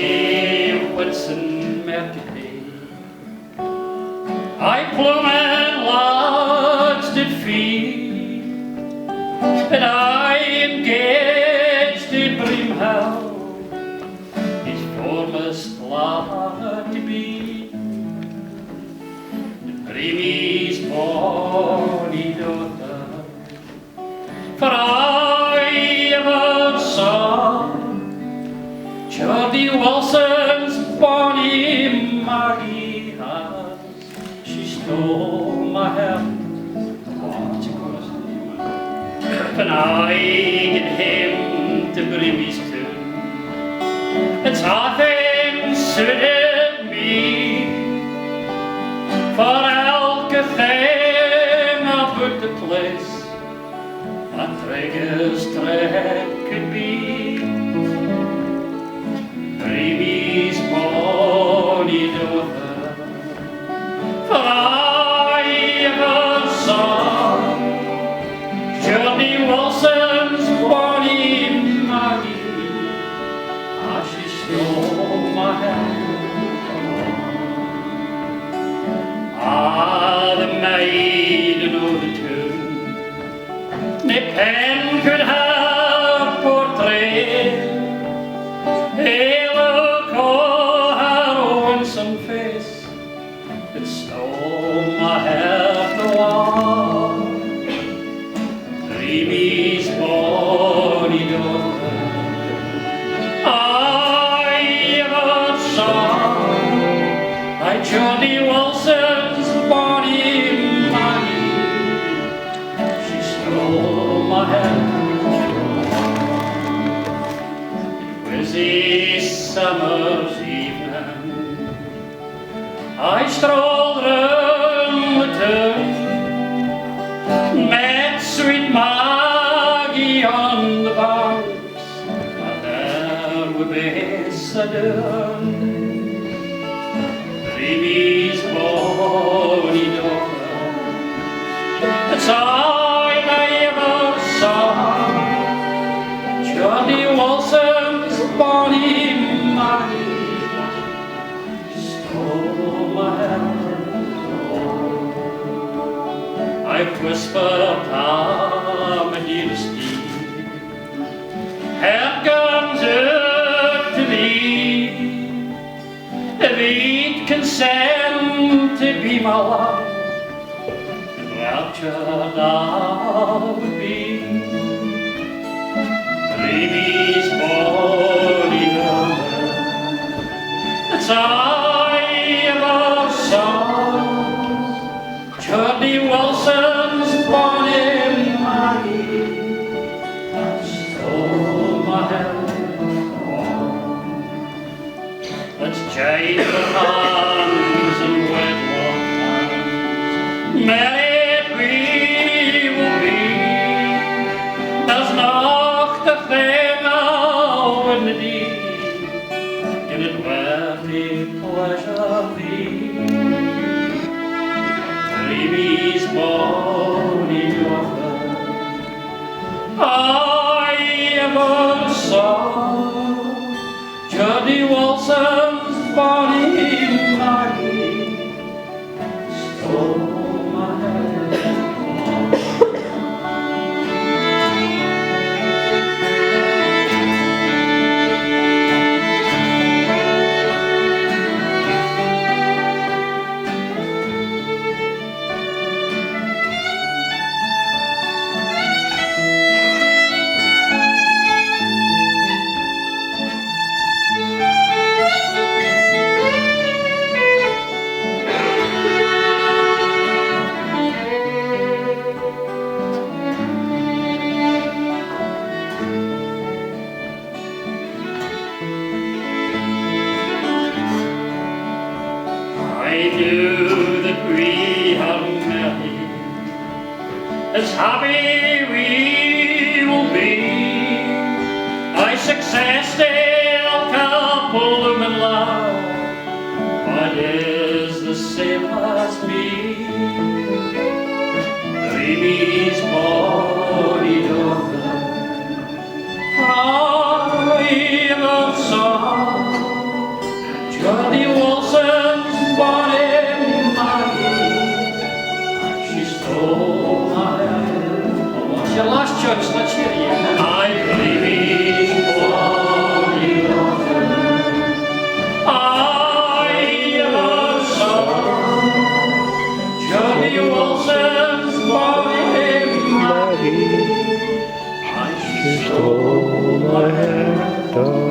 see Whitsun Mercury. I plummen lads did feed, and I engaged in Brimhell, his foremost lad to be. The Brimie's bonny daughter, for I ever saw Geordie Wilson's bonny Maggie has. She stole my heart, and I get him to Brimie's tune. It's nothing suited me, for elke thing about the place a trigger's trek could be. Brimie's bonny daughter, for I ever saw Geordie Wilson's bonny Maggie, as she stole my hand. Ah, the maiden of the tune, nae pen could have portrayed. Hey, look on her winsome face, it stole my heart the while. Brimie's bonny daughter, I ever saw, by Geordie Wilson's bonny Maggie, she stole my heart. Busy summer's evening, I strolled round the town, met sweet Maggie on the banks, and there we both sat down. Brimie's bonny daughter, it's all I ever saw, Geordie Wilson's bonny Maggie stole my heart. I've whispered my dearest Steve, here comes it to thee, if he'd consent to be my wife, enraptured I would be. Brimie's bonny daughter, it's I ever saw, Geordie Wilson's bonny Maggie stole my heart. Let's join the hands and wedlock hands, married we will be. There's noch the thing I wouldn't need, and it were me pleasure thee. Brimie's bonny daughter, I ever saw, Geordie Wilson's bonny Maggie stole my heart. I knew that we are married, as happy we will be. I success still couple human love, but is the same as me. Brimie's bonny daughter, I ever saw, She stole my heart.